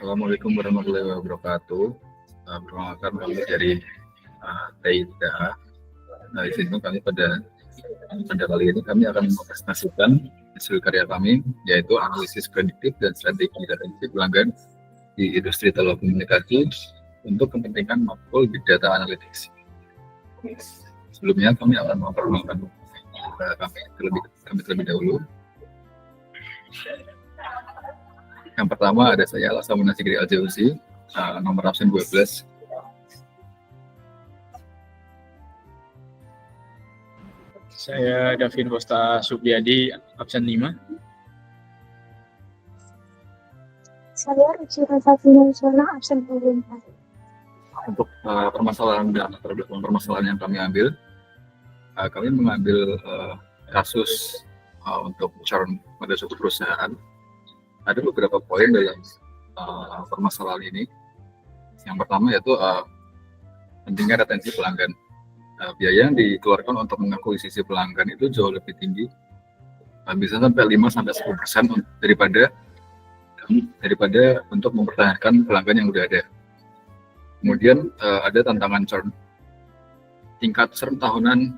Assalamualaikum warahmatullahi wabarakatuh. Perkenalkan kami dari TIDA. Di sini kami pada kali ini kami akan mempresentasikan hasil karya kami, yaitu analisis prediktif dan strategi retensi pelanggan di industri telekomunikasi untuk kepentingan makro big data analytics. Sebelumnya kami akan memperkenalkan kami terlebih dahulu. Yang pertama ada saya Laksana Sigri Al-Jauzi, nomor absen 12. Saya Davin Kosta Supriyadi, absen 5. Saya Ruci Rasafina Sona, absen 24. Untuk permasalahan yang kami ambil, kami mengambil kasus untuk churn pada suatu perusahaan. Ada beberapa poin dalam permasalahan ini. Yang pertama yaitu pentingnya retensi pelanggan. Biaya yang dikeluarkan untuk mengakuisisi pelanggan itu jauh lebih tinggi, bisa sampai 5-10% daripada untuk mempertahankan pelanggan yang sudah ada. Kemudian ada tantangan churn. Tingkat churn tahunan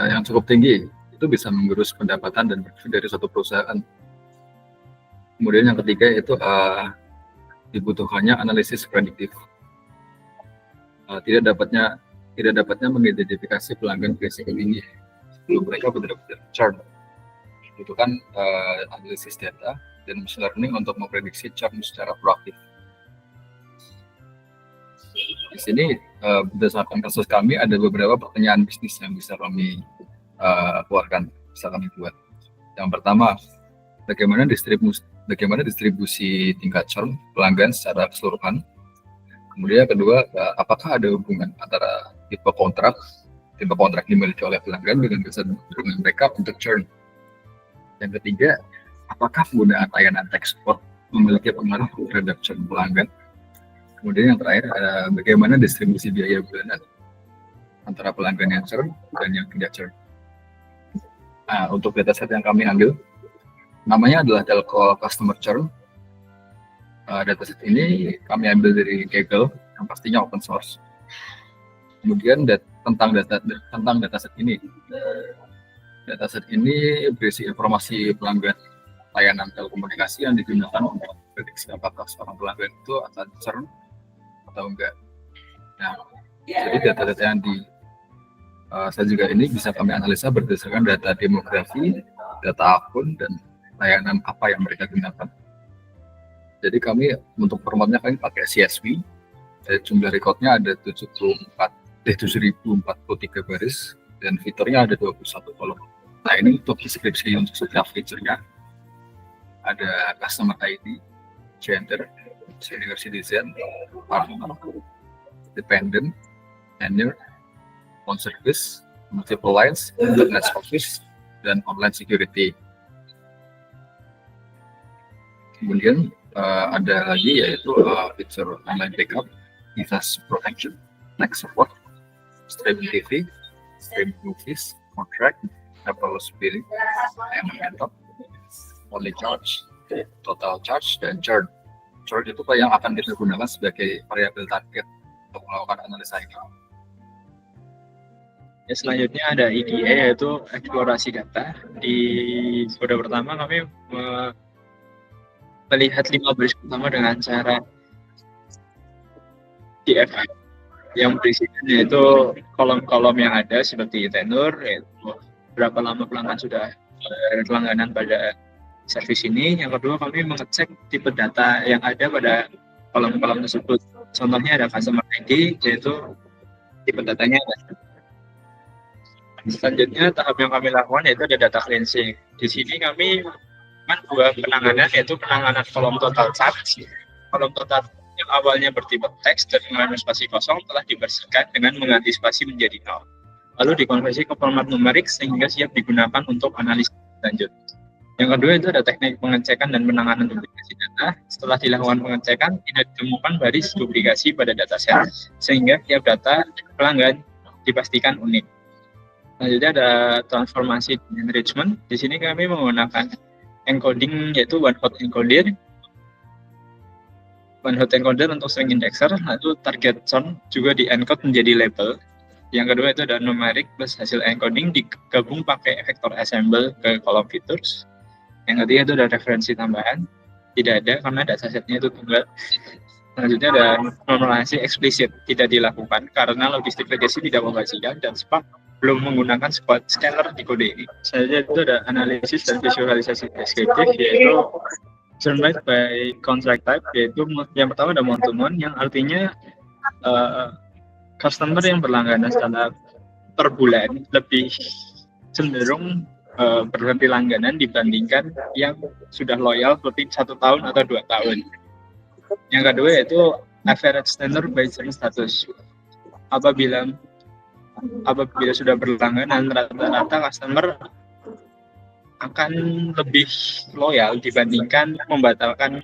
yang cukup tinggi itu bisa menggerus pendapatan dan profit dari suatu perusahaan. Kemudian yang ketiga itu dibutuhkannya analisis prediktif. Tidak dapatnya mengidentifikasi pelanggan berisiko tinggi sebelum mereka benar-benar churn. Dibutuhkan analisis data dan machine learning untuk memprediksi churn secara proaktif. Di sini berdasarkan kasus kami ada beberapa pertanyaan bisnis yang bisa kami keluarkan, bisa kami buat. Yang pertama, bagaimana distribusi tingkat churn pelanggan secara keseluruhan. Kemudian yang kedua, apakah ada hubungan antara tipe kontrak dimiliki oleh pelanggan dengan kecenderungan mereka untuk churn. Yang ketiga, apakah penggunaan layanan tech support memiliki pengaruh terhadap churn pelanggan. Kemudian yang terakhir, bagaimana distribusi biaya bulanan antara pelanggan yang churn dan yang tidak churn. Untuk dataset yang kami ambil, namanya adalah Telco Customer Churn. Dataset ini kami ambil dari Kaggle, yang pastinya open source. Kemudian tentang dataset ini berisi informasi pelanggan layanan telekomunikasi yang digunakan untuk prediksi apakah seorang pelanggan itu akan churn atau enggak. Nah, jadi data-data yang saya juga ini bisa kami analisa berdasarkan data demografi, data akun, dan layanan apa yang mereka gunakan. Jadi kami untuk formatnya kami pakai CSV. Jumlah recordnya ada 7.043 baris dan fiturnya ada 21 kolom. Nah, ini untuk deskripsi untuk setiap fiturnya. Ada customer ID, gender, senior citizen, partner, dependent, tenure, on service, multiple lines, internet service, dan online security. Kemudian ada lagi yaitu fitur online backup, device protection, tech support, stream TV, stream movies, contract, Apple billing, payment, only charge, total charge, dan churn. Churn itu yang akan kita gunakan sebagai variabel target untuk melakukan analisa ini. Ya, selanjutnya ada EDA, yaitu eksplorasi data. Di kode pertama kami melihat 5 baris pertama dengan cara DF yang berisikan yaitu kolom-kolom yang ada seperti tenure, yaitu berapa lama pelanggan sudah berlangganan pada servis ini. Yang kedua, kami mengecek tipe data yang ada pada kolom-kolom tersebut. Contohnya ada customer ID, yaitu tipe datanya ada. Selanjutnya, tahap yang kami lakukan yaitu ada data cleansing. Di sini kami dua penanganan, yaitu penanganan kolom total charge. Kolom total yang awalnya bertipe teks dan mengandung spasi kosong telah dibersihkan dengan mengganti spasi menjadi 0. Lalu dikonversi ke format numerik sehingga siap digunakan untuk analisis lanjut. Yang kedua itu ada teknik pengecekan dan penanganan duplikasi data. Setelah dilakukan pengecekan, tidak ditemukan baris duplikasi pada dataset, sehingga tiap data pelanggan dipastikan unik. Selanjutnya ada transformasi dan enrichment. Di sini kami menggunakan encoding, yaitu one hot encoder. one hot encoder untuk string indexer, lalu target zone juga di encode menjadi label. Yang kedua itu ada numeric plus hasil encoding digabung pakai vector assemble ke kolom features. Yang ketiga itu ada referensi tambahan, tidak ada karena datasetnya itu tunggal. Selanjutnya ada normalisasi eksplisit, tidak dilakukan karena logistik legacy tidak membagikan dan Spark belum menggunakan scalar di kode ini. Selanjutnya itu ada analisis dan visualisasi deskriptif, yaitu generate by contract type, yaitu yang pertama ada month-to-month yang artinya customer yang berlangganan secara per bulan lebih cenderung berhenti langganan dibandingkan yang sudah loyal seperti 1 tahun atau 2 tahun. Yang kedua yaitu average tenure by churn status. Apabila sudah berlangganan, rata-rata customer akan lebih loyal dibandingkan membatalkan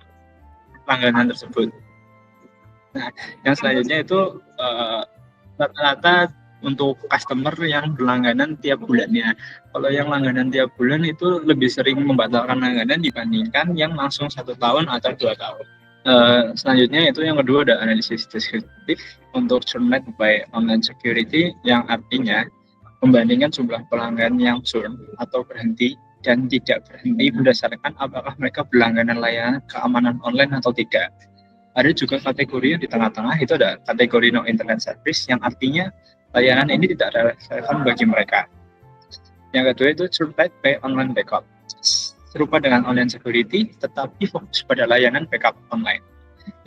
langganan tersebut. Nah, yang selanjutnya itu rata-rata untuk customer yang berlangganan tiap bulannya. Kalau yang langganan tiap bulan itu lebih sering membatalkan langganan dibandingkan yang langsung 1 tahun atau 2 tahun. Selanjutnya itu yang kedua ada analisis deskriptif untuk churn rate by online security, yang artinya membandingkan jumlah pelanggan yang churn atau berhenti dan tidak berhenti berdasarkan apakah mereka berlangganan layanan keamanan online atau tidak. Ada juga kategori yang di tengah-tengah, itu ada kategori no internet service, yang artinya layanan ini tidak relevan bagi mereka. Yang kedua itu churn rate by online backup, serupa dengan online security tetapi fokus pada layanan backup online.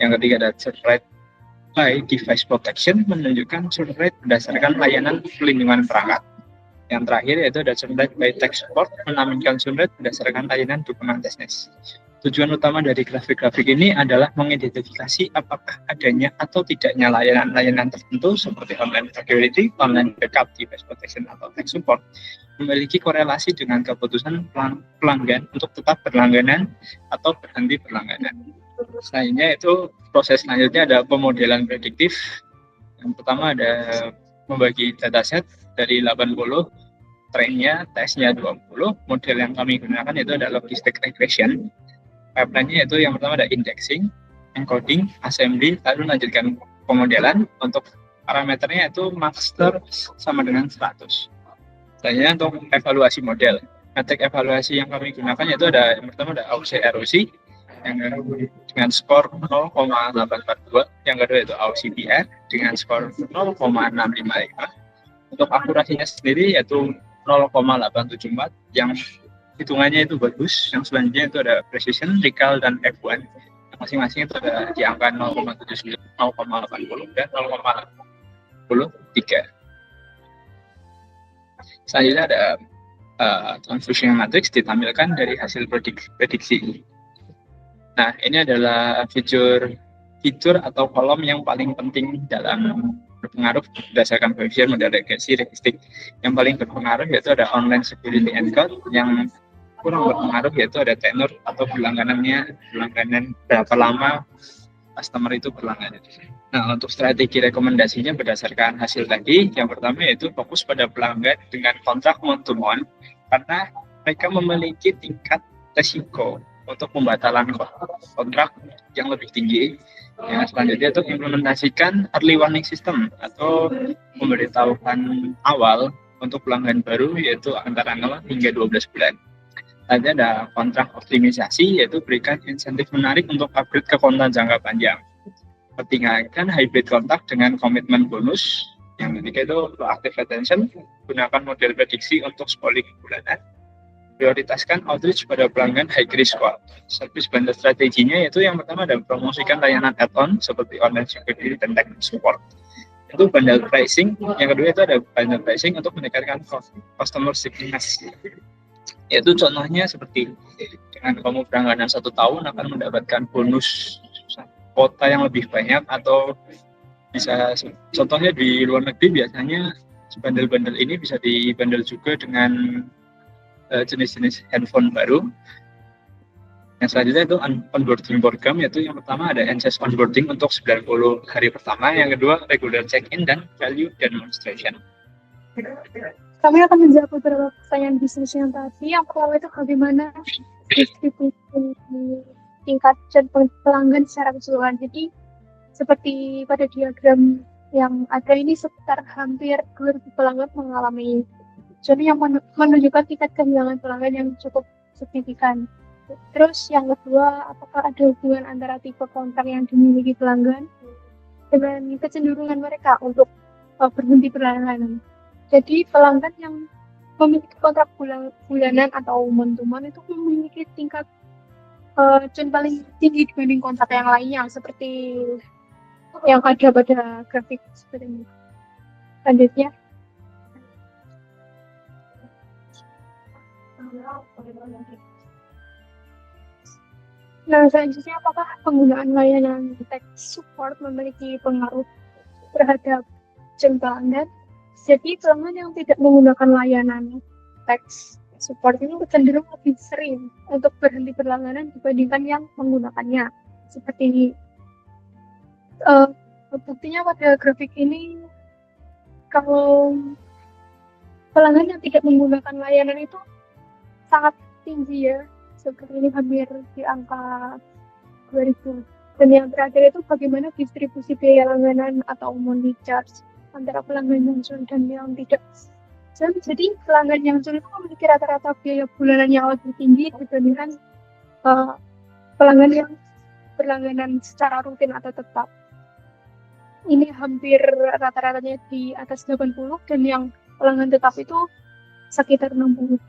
Yang ketiga ada churn rate by device protection, menunjukkan churn rate berdasarkan layanan pelindungan perangkat. Yang terakhir yaitu ada churn rate by tech support, menampilkan churn rate berdasarkan layanan dukungan teknis. Tujuan utama dari grafik-grafik ini adalah mengidentifikasi apakah adanya atau tidaknya layanan-layanan tertentu seperti online security, online backup, device protection, atau tech support memiliki korelasi dengan keputusan pelanggan untuk tetap berlangganan atau berhenti berlangganan. Selanjutnya itu proses selanjutnya ada pemodelan prediktif. Yang pertama ada membagi dataset dari 80, trainnya, tesnya 20. Model yang kami gunakan itu ada logistic regression. Pipeline-nya itu yang pertama ada indexing, encoding, assembly, lalu lanjutkan pemodelan. Untuk parameternya itu master sama dengan 100. Selanjutnya untuk evaluasi model. Metrik evaluasi yang kami gunakan yaitu ada yang pertama ada AUC ROC yang dengan skor 0,842, yang kedua itu AUC PR dengan skor 0,655. Untuk akurasinya sendiri yaitu 0,874 yang hitungannya itu bagus. Yang selanjutnya itu ada precision, recall, dan F1. Yang masing-masing itu ada di angka 0,79, 0,80, dan 0,83. Selanjutnya ada confusion matrix ditampilkan dari hasil prediksi. Nah, ini adalah fitur atau kolom yang paling penting dalam berpengaruh berdasarkan koefisien model regresi logistik. Yang paling berpengaruh yaitu ada online security encode, yang kurang berpengaruh yaitu ada tenor atau berlangganan berapa lama customer itu berlangganan. Nah, untuk strategi rekomendasinya berdasarkan hasil tadi, yang pertama yaitu fokus pada pelanggan dengan kontrak month-to-month karena mereka memiliki tingkat resiko untuk pembatalan kontrak yang lebih tinggi. Yang selanjutnya itu implementasikan early warning system atau pemberitahuan awal untuk pelanggan baru yaitu antara 0 hingga 12 bulan. Tadi ada kontrak optimisasi, yaitu berikan insentif menarik untuk upgrade ke kontrak jangka panjang. Pertimbangkan hybrid kontrak dengan komitmen bonus. Yang ketiga itu proactive retention, gunakan model prediksi untuk spoiling bulanan. Prioritaskan outreach pada pelanggan high risk squad. Service bundle strateginya yaitu yang pertama ada promosikan layanan add-on seperti online security dan tech support. Itu bundle pricing. Yang kedua itu ada bundle pricing untuk meningkatkan customer stickiness. Yaitu contohnya seperti dengan kamu berlangganan 1 tahun akan mendapatkan bonus kuota yang lebih banyak, atau bisa contohnya di luar negeri biasanya bundle-bundle ini bisa dibundle juga dengan jenis-jenis handphone baru. Yang selanjutnya itu onboarding program, yaitu yang pertama ada NCS onboarding untuk 90 hari pertama, yang kedua regular check-in dan value demonstration. Kami akan menjawab beberapa pertanyaan bisnis yang tadi. Yang pertama itu bagaimana distribusi tingkat pelanggan secara keseluruhan. Jadi seperti pada diagram yang ada ini sekitar hampir 2.000 pelanggan mengalami journey yang menunjukkan tingkat kehilangan pelanggan yang cukup signifikan. Terus yang kedua, apakah ada hubungan antara tipe kontrak yang dimiliki pelanggan dengan kecenderungan mereka untuk berhenti berlangganan. Jadi pelanggan yang memiliki kontrak bulanan atau month-to-month itu memiliki tingkat churn paling tinggi dibanding kontrak yang lainnya, seperti yang ada pada grafik seperti ini. Selanjutnya, selanjutnya apakah penggunaan layanan tech support memiliki pengaruh terhadap churn pelanggan? Jadi pelanggan yang tidak menggunakan layanan tech support ini cenderung lebih sering untuk berhenti berlangganan dibandingkan yang menggunakannya. Seperti ini. Buktinya pada grafik ini, kalau pelanggan yang tidak menggunakan layanan itu sangat tinggi ya, seperti ini hampir di angka 2000. Dan yang terakhir itu bagaimana distribusi biaya langganan atau monthly charge antara pelanggan yang churn dan yang tidak. Jadi pelanggan yang churn itu memiliki rata-rata biaya bulanan yang lebih tinggi dibandingkan pelanggan yang berlangganan secara rutin atau tetap. Ini hampir rata-ratanya di atas 80 dan yang pelanggan tetap itu sekitar 60.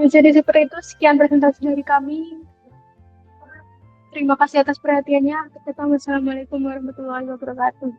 Jadi seperti itu, sekian presentasi dari kami. Terima kasih atas perhatiannya. Assalamualaikum warahmatullahi wabarakatuh.